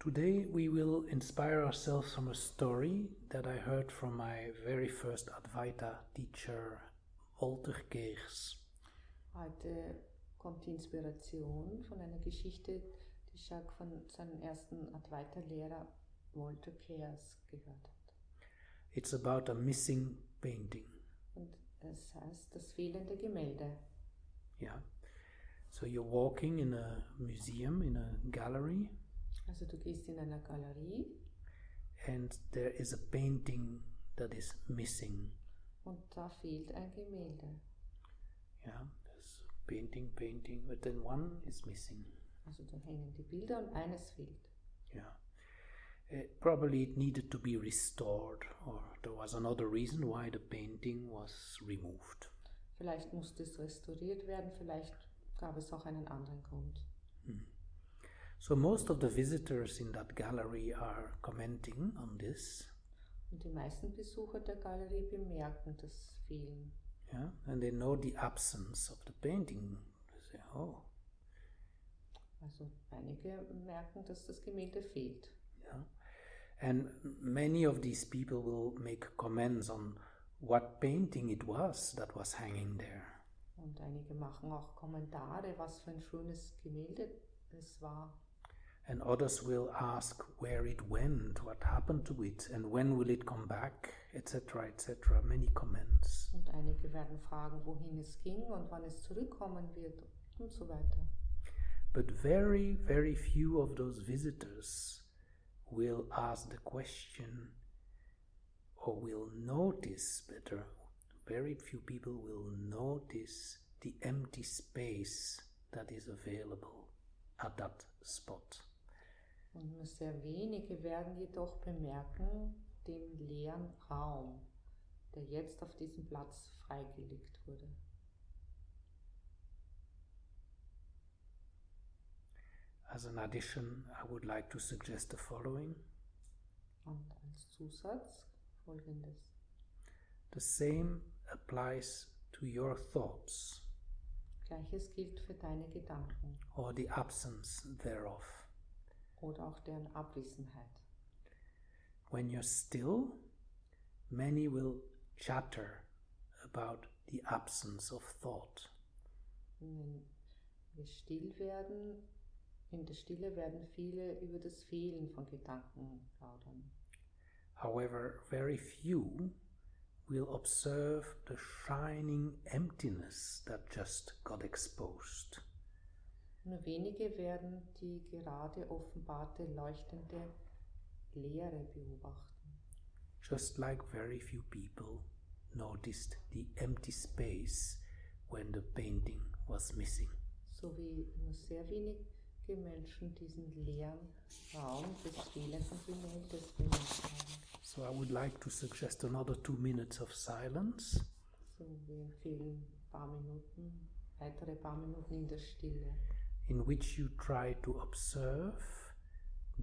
Today we will inspire ourselves from a story that I heard from my very first Advaita teacher, Walter Keers. Heute kommt die Inspiration von einer Geschichte, die Jacques von seinem ersten Advaita-Lehrer Walter Keers gehört hat. It's about a missing painting. Und es heißt das fehlende Gemälde. Yeah. So you're walking in a museum, in a gallery. Also du gehst in einer Galerie. And there is a painting that is missing. Und da fehlt ein Gemälde. Yeah, there's painting, but then one is missing. Also da hängen die Bilder und eines fehlt. Yeah. Probably it needed to be restored, or there was another reason why the painting was removed. Vielleicht musste es restauriert werden, vielleicht gab es auch einen anderen Grund. So most of the visitors in that gallery are commenting on this. Und die meisten Besucher der Galerie bemerken das Fehlen. Yeah, and they know the absence of the painting. They say, oh. Also einige merken, dass das Gemälde fehlt. Yeah. And many of these people will make comments on what painting it was that was hanging there. Und einige machen auch Kommentare, was für ein schönes Gemälde es war. And others will ask where it went, what happened to it, and when will it come back, etc., etc. Many comments. Und einige werden fragen, wohin es ging und wann es zurückkommen wird und so weiter. But very, very few of those visitors will ask the question, or will notice better. Very few people will notice the empty space that is available at that spot. Und nur sehr wenige werden jedoch bemerken den leeren Raum, der jetzt auf diesem Platz freigelegt wurde. As an addition, I would like to suggest the following. Und als Zusatz Folgendes. The same applies to your thoughts, Gleiches gilt für deine Gedanken or the absence thereof. oder auch deren Abwesenheit. When you're still, many will chatter about the absence of thought. Wenn wir still werden, in der Stille werden viele über das Fehlen von Gedanken plaudern. However, very few will observe the shining emptiness that just got exposed. Nur wenige werden die gerade offenbarte leuchtende Leere beobachten. Just like very few people noticed the empty space when the painting was missing. So wie nur sehr wenige Menschen diesen leeren Raum des fehlenden Gemäldes bemerkt haben. So I would like to suggest another 2 minutes of silence. So, wir empfehlen weitere paar Minuten in der Stille, in which you try to observe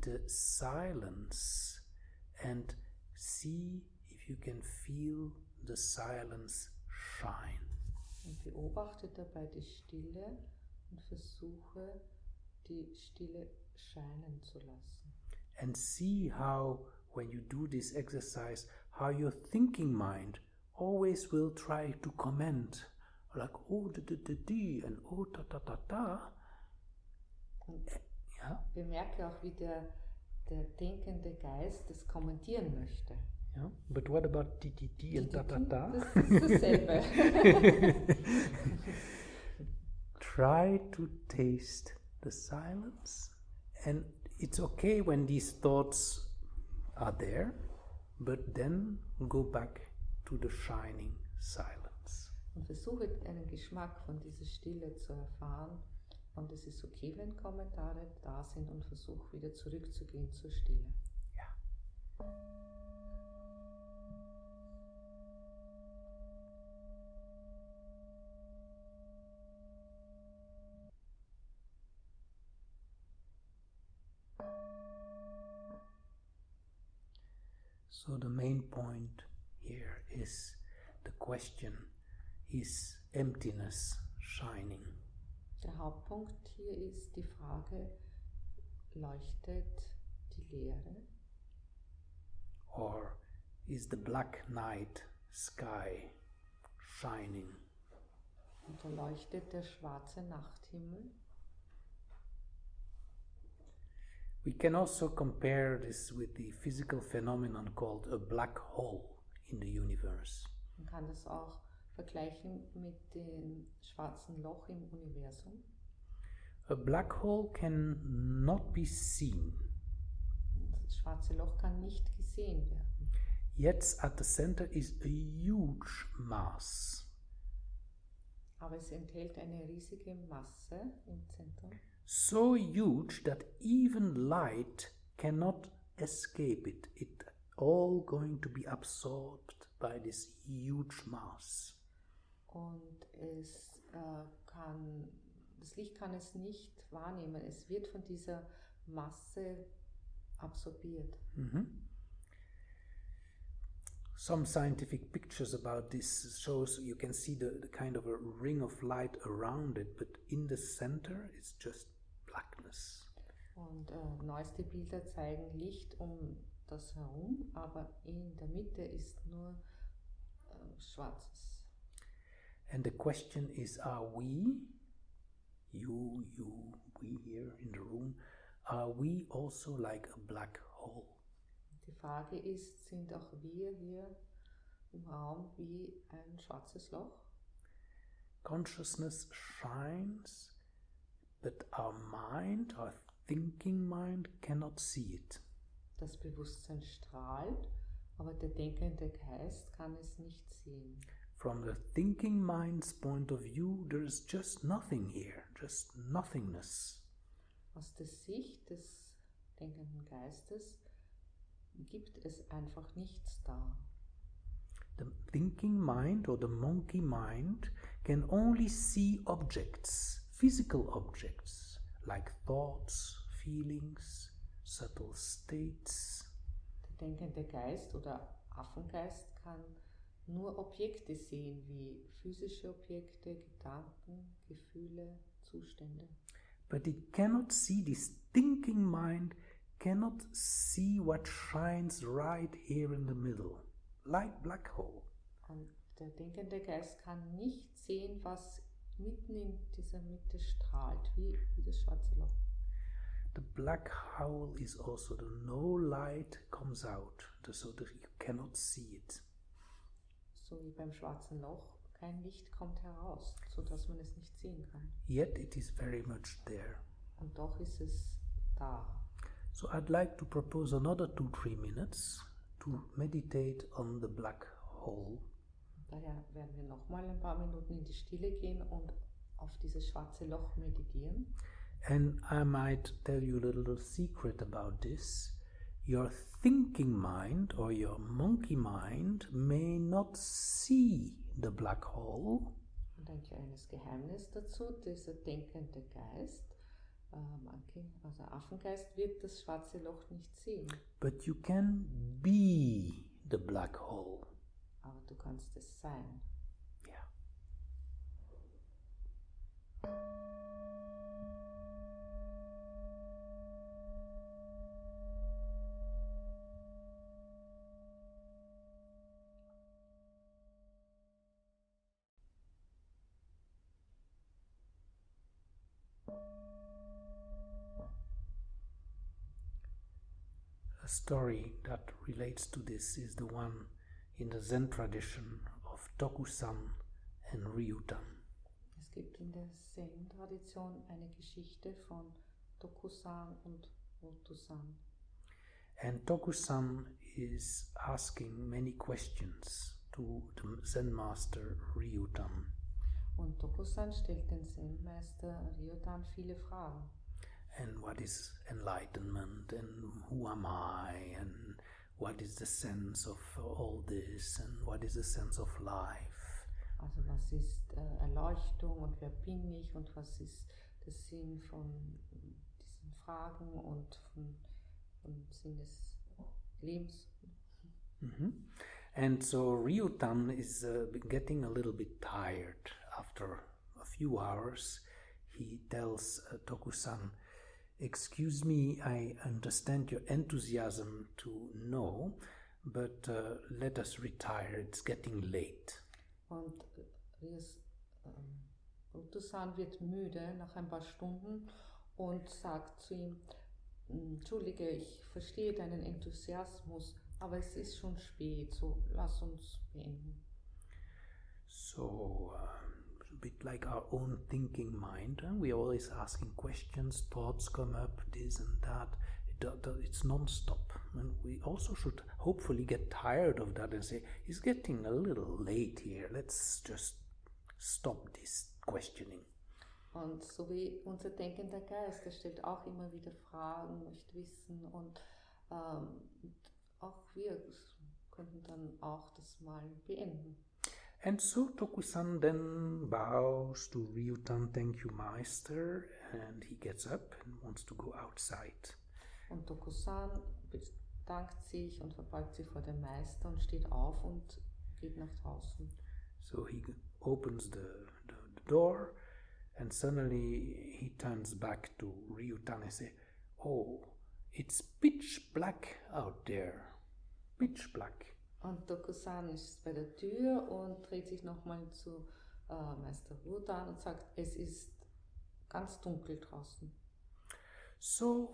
the silence and see if you can feel the silence shine. und beobachte dabei die Stille und versuche, die Stille scheinen zu lassen. And see how, when you do this exercise, how your thinking mind always will try to comment, like, oh, and oh, ta. Und Yeah. bemerke auch, wie der denkende Geist das kommentieren möchte. Yeah. But what about ti and ta? Das ist dasselbe. Try to taste the silence, and it's okay when these thoughts are there, but then go back to the shining silence. Und versuche einen Geschmack von dieser Stille zu erfahren. Und es ist okay, wenn Kommentare da sind, und versuche wieder zurückzugehen zur Stille. Yeah. So the main point here is the question, is emptiness shining? Der Hauptpunkt hier ist die Frage, leuchtet die Leere? Or is the black night sky shining? Und da leuchtet der schwarze Nachthimmel. We can also compare this with the physical phenomenon called a black hole in the universe. Man kann das auch vergleichen mit dem schwarzen Loch im Universum. A black hole can not be seen. Das schwarze Loch kann nicht gesehen werden. Yet at the center is a huge mass. Aber es enthält eine riesige Masse im Zentrum. So huge that even light cannot escape it. It's all going to be absorbed by this huge mass. Und das Licht kann es nicht wahrnehmen. Es wird von dieser Masse absorbiert. Some scientific pictures about this shows you can see the kind of a ring of light around it, but in the center it's just blackness. Und neueste Bilder zeigen Licht um das herum, aber in der Mitte ist nur Schwarzes. And the question is, are we, you, we here in the room, are we also like a black hole? Die Frage ist, sind auch wir hier im Raum wie ein schwarzes Loch? Consciousness shines, but our mind, our thinking mind, cannot see it. Das Bewusstsein strahlt, aber der denkende Geist kann es nicht sehen. From the thinking mind's point of view, there is just nothing here, just nothingness. Aus der Sicht des denkenden Geistes gibt es einfach nichts da. The thinking mind or the monkey mind can only see objects, physical objects, like thoughts, feelings, subtle states. Der denkende Geist oder Affengeist kann nur Objekte sehen, wie physische Objekte, Gedanken, Gefühle, Zustände. But it cannot see, this thinking mind cannot see what shines right here in the middle, like black hole. Und der denkende Geist kann nicht sehen, was mitten in dieser Mitte strahlt, wie das schwarze Loch. The black hole is also the no light comes out, so that you cannot see it. So wie beim schwarzen Loch, kein Licht kommt heraus, sodass man es nicht sehen kann. Yet it is very much there. Und doch ist es da. So I'd like to propose another 2-3 minutes to meditate on the black hole. Daher werden wir nochmal ein paar Minuten in die Stille gehen und auf dieses schwarze Loch meditieren. And I might tell you a little secret about this. Your thinking mind or your monkey mind may not see the black hole. Und ein kleines Geheimnis dazu, dieser denkende Geist, also Affengeist, wird das schwarze Loch nicht sehen. But you can be the black hole. Aber du kannst es sein. Yeah. A story that relates to this is the one in the Zen tradition of Tokusan and Ryutan. Es gibt in der Zen-Tradition eine Geschichte von Tokusan und Ryutan. And Tokusan is asking many questions to the Zen master Ryutan. Und Tokusan stellt den Zen-Meister Ryutan viele Fragen. And what is enlightenment, and who am I, and what is the sense of all this, and what is the sense of life? Also was ist Erleuchtung und wer bin ich und was ist der Sinn von diesen Fragen und vom Sinn des Lebens? And so Ryutan is getting a little bit tired after a few hours. He tells Tokusan, excuse me, I understand your enthusiasm to know, but let us retire, it's getting late. Und Rutusan wird müde nach ein paar Stunden und sagt zu ihm, Entschuldige, ich verstehe deinen Enthusiasmus, aber es ist schon spät, so lass uns beenden. So, a bit like our own thinking mind, we're always asking questions, thoughts come up, this and that. It's non-stop. And we also should hopefully get tired of that and say, it's getting a little late here, let's just stop this questioning. Und so wie unser denkender Geist, der stellt auch immer wieder Fragen, möchte wissen und auch wir könnten dann auch das mal beenden. And so Tokusan then bows to Ryutan, thank you Master, and he gets up and wants to go outside. Und Tokusan bedankt sich und verbeugt sich vor dem Meister und steht auf und geht nach draußen. So he opens the door and suddenly he turns back to Ryutan and says, oh, it's pitch black out there, pitch black. Und Tokusan ist bei der Tür und dreht sich nochmal zu Meister Ryutan und sagt, es ist ganz dunkel draußen. So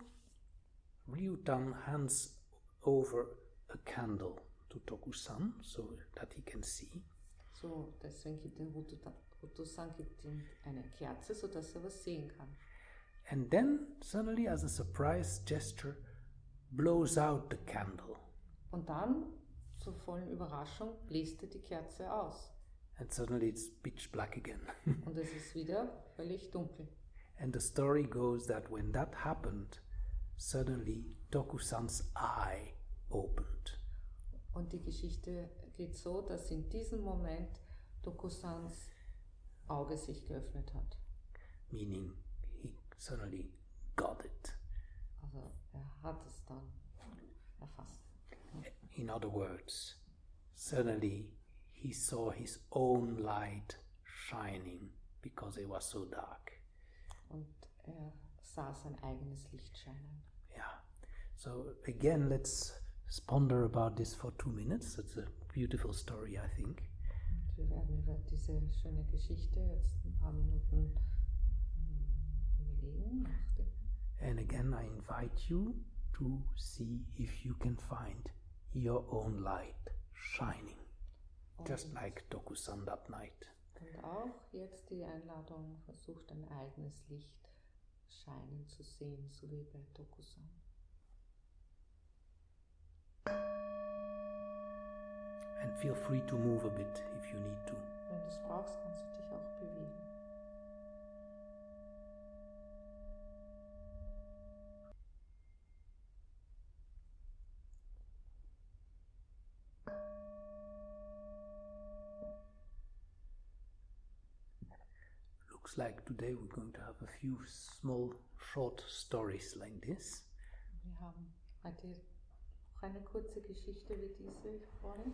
Ryutan hands over a candle to Tokusan so that he can see. So, deswegen gibt den Rutusan ihm eine Kerze, sodass er was sehen kann. And then suddenly, as a surprise gesture, blows out the candle. Und dann, zur vollen Überraschung, bläst er die Kerze aus. And suddenly it's pitch black again. Und es ist wieder völlig dunkel. And the story goes that when that happened, suddenly Tokusan's eye opened. Und die Geschichte geht so, dass in diesem Moment Tokusans Auge sich geöffnet hat. Meaning he suddenly got it. Also hat es dann erfasst. In other words, suddenly he saw his own light shining because it was so dark. Und sah sein eigenes Licht scheinen. Yeah. So again, let's ponder about this for 2 minutes. It's a beautiful story, I think. Und wir werden über diese schöne Geschichte jetzt ein paar Minuten überlegen, nachdenken. And again, I invite you to see if you can find your own light shining, just like Tokusan that night. Und auch jetzt die Einladung, versucht ein eigenes Licht scheinen zu sehen, so wie bei Tokusan. And feel free to move a bit if you need to. Wenn du es brauchst, kannst du dich auch bewegen. Looks like today we're going to have a few small, short stories like this. Wir haben heute noch eine kurze Geschichte wie diese vorhin.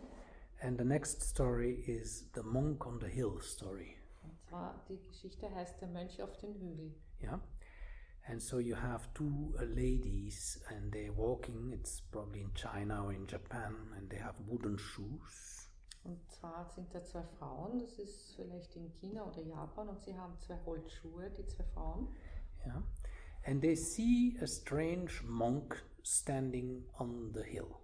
And the next story is the monk on the hill story. Und zwar, die Geschichte heißt Der Mönch auf den Hügel. Yeah. And so you have two ladies and they're walking, it's probably in China or in Japan, and they have wooden shoes. Und zwar sind da zwei Frauen, das ist vielleicht in China oder Japan, und sie haben zwei Holzschuhe, die zwei Frauen. Yeah. And they see a strange monk standing on the hill.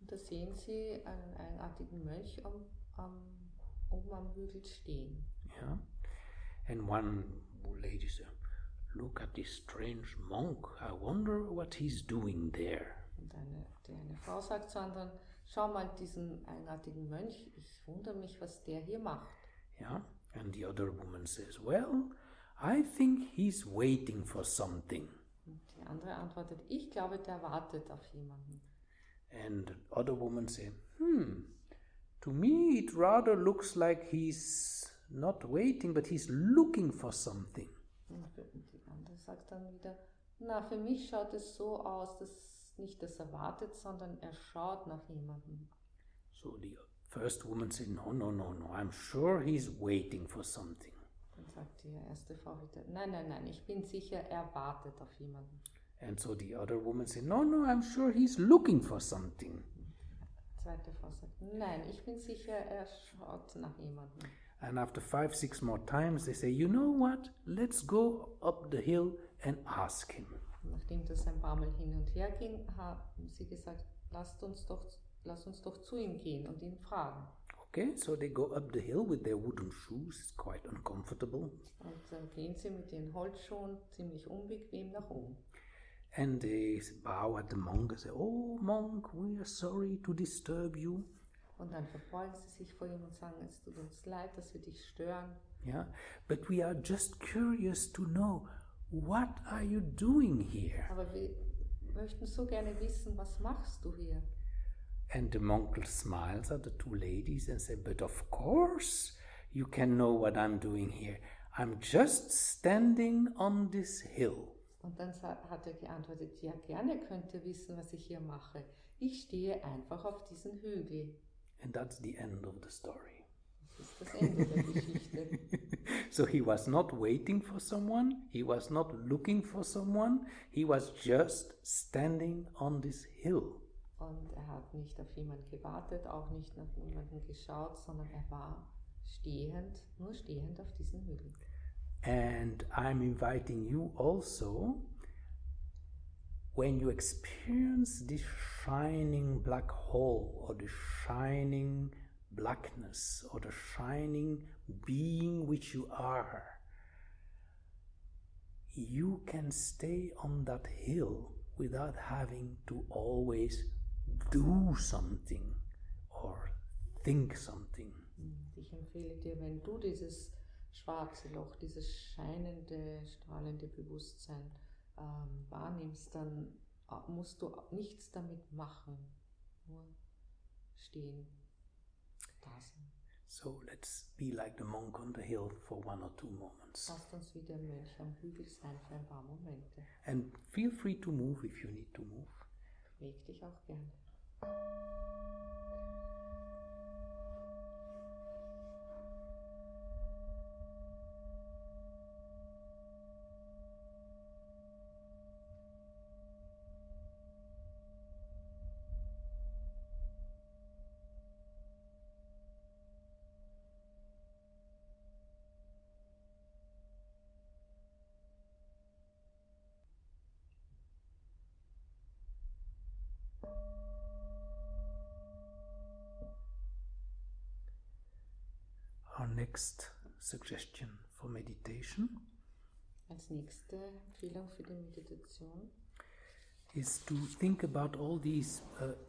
Und da sehen sie einen eigenartigen Mönch oben am Hügel stehen. Yeah. And one lady said, look at this strange monk, I wonder what he's doing there. Und die eine Frau sagt zur anderen, schau mal diesen eigenartigen Mönch, ich wundere mich, was der hier macht. Yeah. And the other woman says, well, I think he's waiting for something. Und die andere antwortet, ich glaube, der wartet auf jemanden. And the other woman said, to me it rather looks like he's not waiting, but he's looking for something. Und die andere sagt dann wieder, na, für mich schaut es so aus, dass nicht, dass er wartet, sondern er schaut nach jemandem. So the first woman said, no, I'm sure he's waiting for something. Und sagt die erste Frau wieder, nein, ich bin sicher, er wartet auf jemanden. And so the other woman said, no, I'm sure he's looking for something. Zweite Frau sagt, nein, ich bin sicher, er schaut nach jemandem. And after 5, 6 more times, they say, you know what? Let's go up the hill and ask him. Nachdem das ein paar Mal hin und her ging, haben sie gesagt, lass uns doch zu ihm gehen und ihn fragen. Okay, so they go up the hill with their wooden shoes. It's quite uncomfortable. Und dann gehen sie mit den Holzschuhen ziemlich unbequem nach oben. And they bow at the monk and say, oh, monk, we are sorry to disturb you. Und dann verbeugen sie sich vor ihm und sagen, es tut uns leid, dass wir dich stören. Yeah, but we are just curious to know, what are you doing here? Aber wir möchten so gerne wissen, was machst du hier? And the monk smiles at the two ladies and says, but of course you can know what I'm doing here. I'm just standing on this hill. Und dann hat er geantwortet, ja gerne könnt ihr wissen, was ich hier mache. Ich stehe einfach auf diesem Hügel. And that's the end of the story. Das ist das Ende der Geschichte. So he was not waiting for someone, he was not looking for someone, he was just standing on this hill. Und er hat nicht auf jemanden gewartet, auch nicht nach jemanden geschaut, sondern er war nur stehend auf diesem Hügel. And I'm inviting you also, when you experience this shining black hole or the shining blackness or the shining being which you are, you can stay on that hill without having to always do something or think something. Ich empfehle dir, wenn du dieses schwarze Loch, dieses scheinende, strahlende Bewusstsein wahrnimmst, dann musst du nichts damit machen, nur stehen, da sein. So let's be like the monk on the hill for 1 or 2 moments. Lasst uns wie der Mönch am Hügel sein für ein paar Momente. And feel free to move if you need to move. Beweg dich auch gerne. Our next suggestion for meditation Als nächste Empfehlung für die Meditation is to think about all these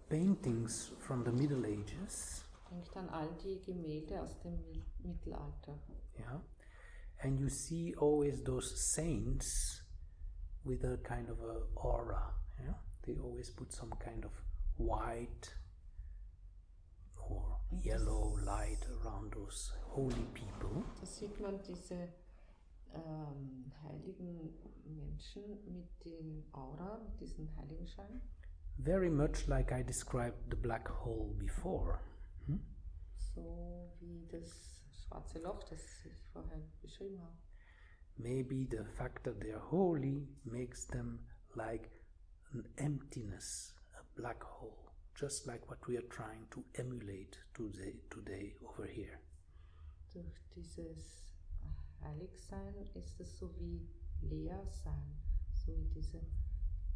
paintings from the Middle Ages. denkt an all die Gemälde aus dem Mittelalter. Yeah, and you see always those saints with a kind of a aura. Yeah, they always put some kind of white or yellow light around those holy people. Da sieht man diese heiligen Menschen mit dem Aura, mit diesem Heiligenschein. Very much like I described the black hole before. So wie das schwarze Loch, das ich vorher beschrieben habe. Maybe the fact that they're holy makes them like an emptiness, a black hole, just like what we are trying to emulate today over here. Durch dieses Heiligsein ist es so wie Leersein, so wie dieser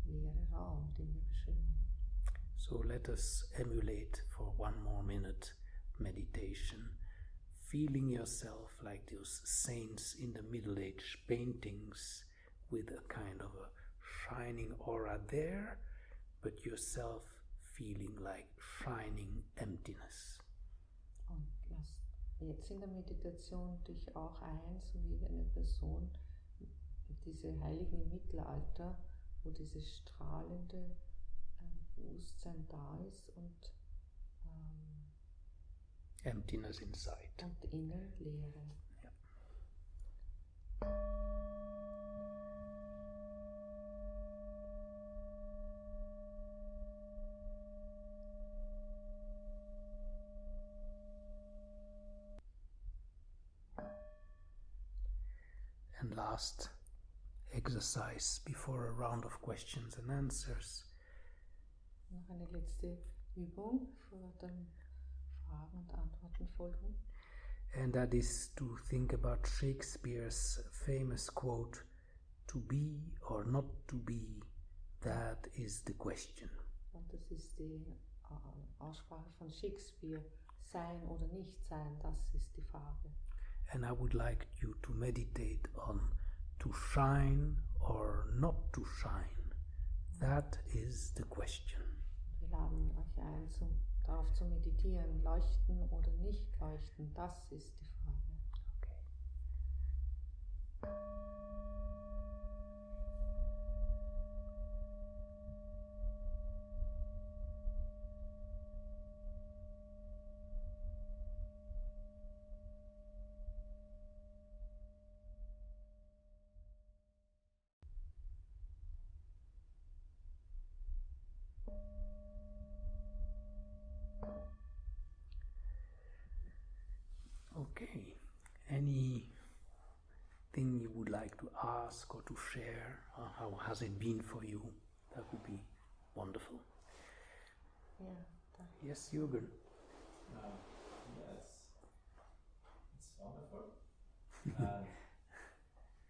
leere Raum, den wir beschrieben haben. So let us emulate for 1 more minute meditation, feeling yourself like those saints in the Middle Age paintings with a kind of a shining aura there, but yourself feeling like shining emptiness. Und lass jetzt in der Meditation dich auch ein, so wie eine Person, diese Heiligen im Mittelalter, wo dieses strahlende Bewusstsein da ist und Emptiness inside. und innen Leere. Ja. and last exercise before a round of questions and answers. Noch eine letzte Übung vor den Fragen und Antworten folgen. And that is to think about Shakespeare's famous quote, "To be or not to be, that is the question." Und das ist die Aussprache von Shakespeare. Sein oder nicht sein, das ist die Frage. And I would like you to meditate on to shine or not to shine. That is the question. Wir laden euch ein, darauf zu meditieren, leuchten oder nicht leuchten, das ist die Frage. Okay. Anything you would like to ask or to share? Or how has it been for you? That would be wonderful. Ja, Yes, Jürgen. Yes, it's wonderful. And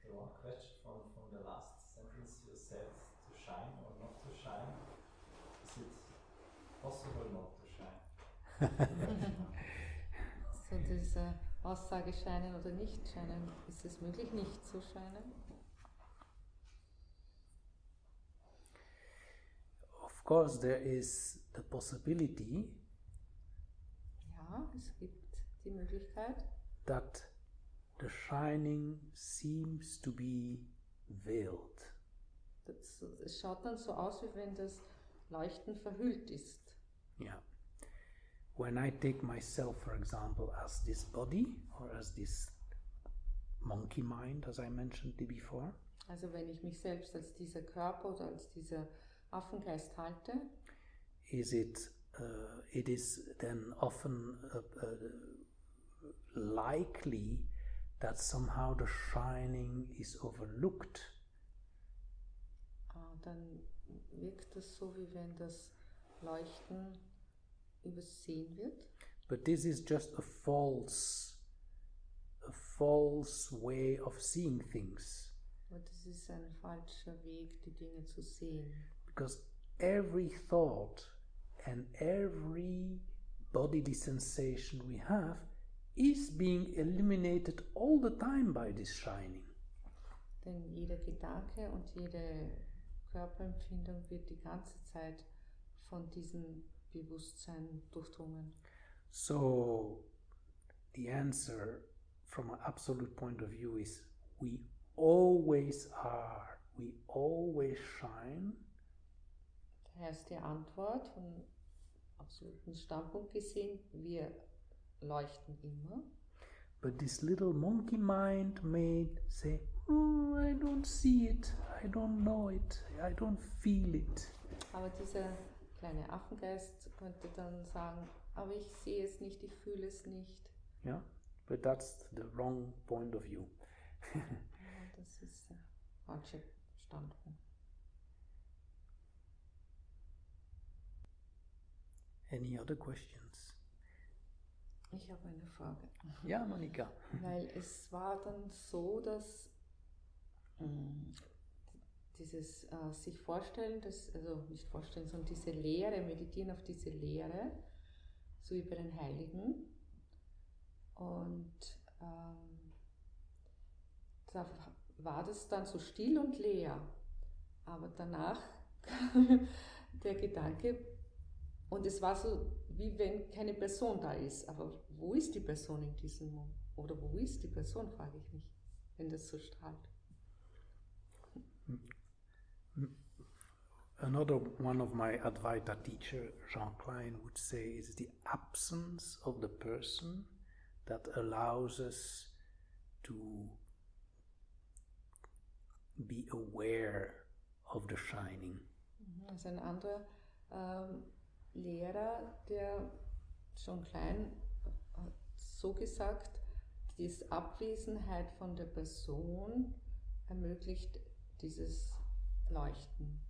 the one question from the last sentence you said, to shine or not to shine, is it possible not to shine? So diese Aussage scheinen oder nicht scheinen, ist es möglich, nicht zu scheinen? Of course, there is the possibility Ja, es gibt die Möglichkeit, that the shining seems to be veiled. es schaut dann so aus, wie wenn das Leuchten verhüllt ist. Yeah. When I take myself, for example, as this body or as this monkey mind, as I mentioned before, Also wenn ich mich selbst als dieser Körper oder als dieser Affengeist halte, it is then often likely that somehow the shining is overlooked. Dann wirkt es so, wie wenn das Leuchten übersehen wird. But this is just a false way of seeing things. Aber das ist ein falscher Weg, die Dinge zu sehen. Because every thought and every bodily sensation we have is being eliminated all the time by this shining. Denn jeder Gedanke und jede Körperempfindung wird die ganze Zeit von diesem Bewusstsein durchdrungen. So the answer from an absolute point of view is we always are, we always shine. Daher ist die Antwort von absoluten Standpunkt gesehen, wir leuchten immer. But this little monkey mind may say, oh, I don't see it, I don't know it, I don't feel it. Aber dieser kleine Affengeist könnte dann sagen, aber ich sehe es nicht, ich fühle es nicht. Yeah, but that's the wrong point of view. Das ist der falsche Standpunkt. Any other questions? Ich habe eine Frage. Ja, Monika. Weil es war dann so, dass dieses sich vorstellen, also nicht vorstellen, sondern diese Lehre, meditieren auf diese Lehre, so wie bei den Heiligen. Und da war das dann so still und leer. Aber danach kam der Gedanke, und es war so, wie wenn keine Person da ist. Aber wo ist die Person in diesem Moment? Oder wo ist die Person, frage ich mich, wenn das so strahlt. Another one of my Advaita teacher, Jean Klein, would say is the absence of the person that allows us to be aware of the shining. Also ein anderer Lehrer, der John Klein hat so gesagt, die Abwesenheit von der Person ermöglicht dieses Leuchten.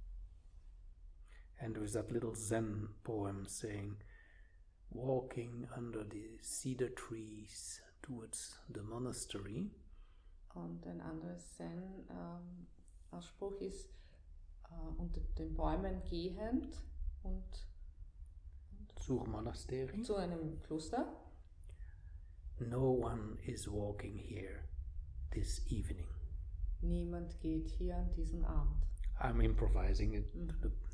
And there is that little Zen poem saying, walking under the cedar trees towards the monastery. Und ein anderes Zen-Ausspruch ist, unter den Bäumen gehend und Zur Monastery. zu einem Kloster. No one is walking here this evening. Niemand geht hier an diesem Abend. I'm improvising it.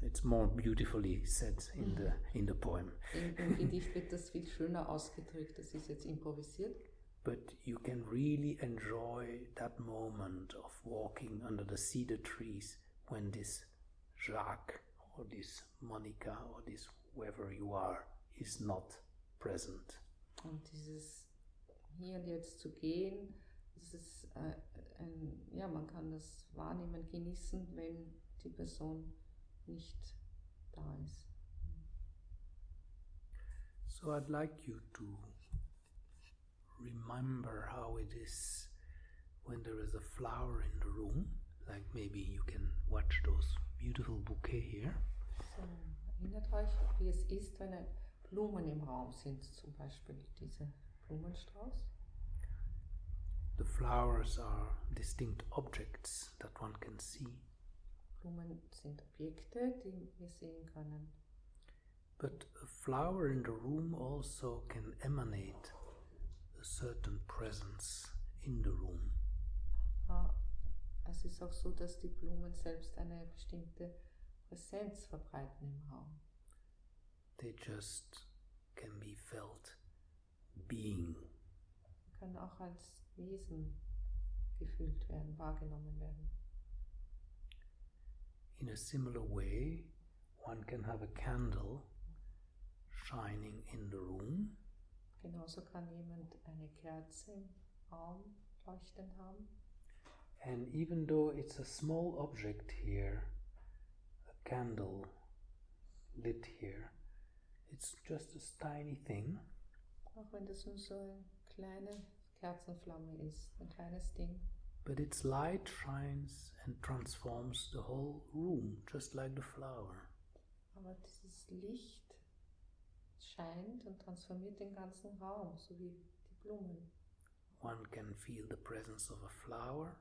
It's more beautifully said in the poem. Im Gedicht wird das viel schöner ausgedrückt, das ist jetzt improvisiert. But you can really enjoy that moment of walking under the cedar trees when this Jacques or this Monica or this whoever you are is not present. Und dieses hier und jetzt zu gehen, das ist man kann das wahrnehmen, genießen, wenn die Person nicht da ist. So I'd like you to remember how it is when there is a flower in the room, like maybe you can watch those beautiful bouquet here. So, erinnert euch, wie es ist, wenn Blumen im Raum sind, zum Beispiel dieser Blumenstrauß. The flowers are distinct objects that one can see. Blumen sind Objekte, die wir sehen können. But a flower in the room also can emanate a certain presence in the room. Es ist auch so, dass die Blumen selbst eine bestimmte Präsenz verbreiten im Raum. They just can be felt being. Sie können auch als Wesen gefühlt werden, wahrgenommen werden. In a similar way, one can have a candle shining in the room. Genauso kann jemand eine Kerze im Raum leuchten haben. And even though it's a small object here, a candle lit here, it's just a tiny thing. Auch wenn das nur so eine kleine Kerzenflamme ist, ein kleines Ding. But its light shines and transforms the whole room, just like the flower. Aber dieses Licht scheint und transformiert den ganzen Raum, so wie die Blumen. One can feel the presence of a flower,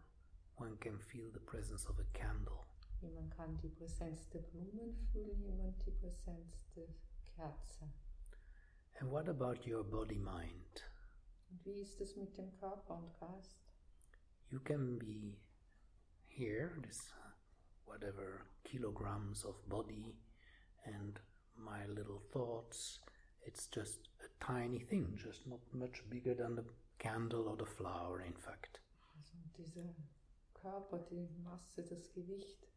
one can feel the presence of a candle. Jemand kann die Präsenz der Blumen fühlen, jemand die Präsenz der Kerze. And what about your body-mind? Und wie ist es mit dem Körper und Geist? You can be here, this whatever kilograms of body and my little thoughts. It's just a tiny thing, just not much bigger than the candle or the flower, in fact. Also dieser Körper, die Masse, das Gewicht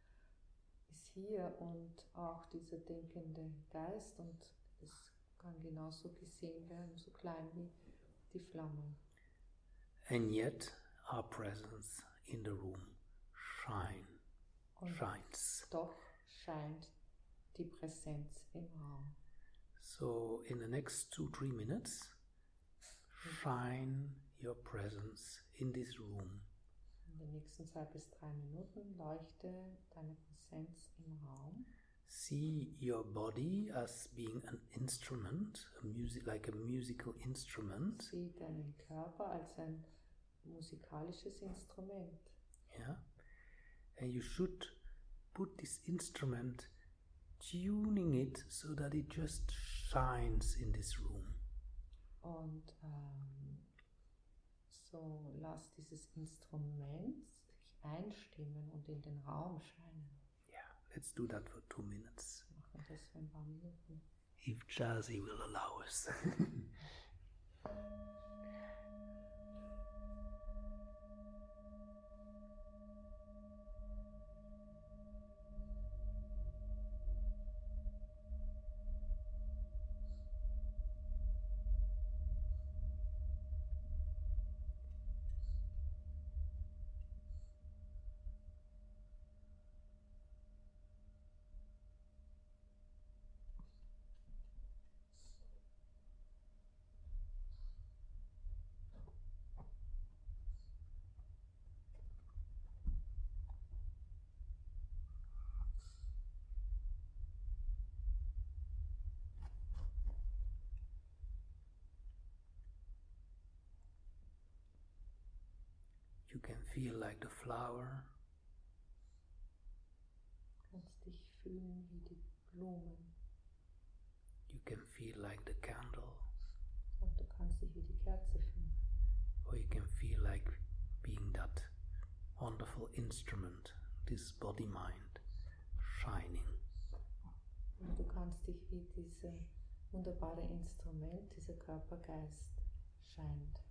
ist hier und auch dieser denkende Geist, und es kann genauso gesehen werden, so klein wie die Flamme. And yet our presence in the room shines. Doch scheint die Präsenz im Raum. So in the next 2-3 minutes, shine your presence in this room. In den nächsten 2 bis 3 Minuten leuchte deine Präsenz im Raum. See your body as being an instrument, like a musical instrument. Sieh deinen Körper als ein musikalisches Instrument. Yeah, and you should put this instrument, tuning it so that it just shines in this room. Und so lass dieses Instrument sich einstimmen und in den Raum scheinen. Yeah, let's do that for 2 minutes. Machen das für ein paar Minuten. If Jazzy will allow us. can feel like the flower. Kannst dich fühlen wie die Blumen. You can feel like the candle. Und du kannst dich wie die Kerze fühlen. Or you can feel like being that wonderful instrument, this body-mind, shining. Und du kannst dich wie dieses wunderbare Instrument, dieser Körpergeist scheint.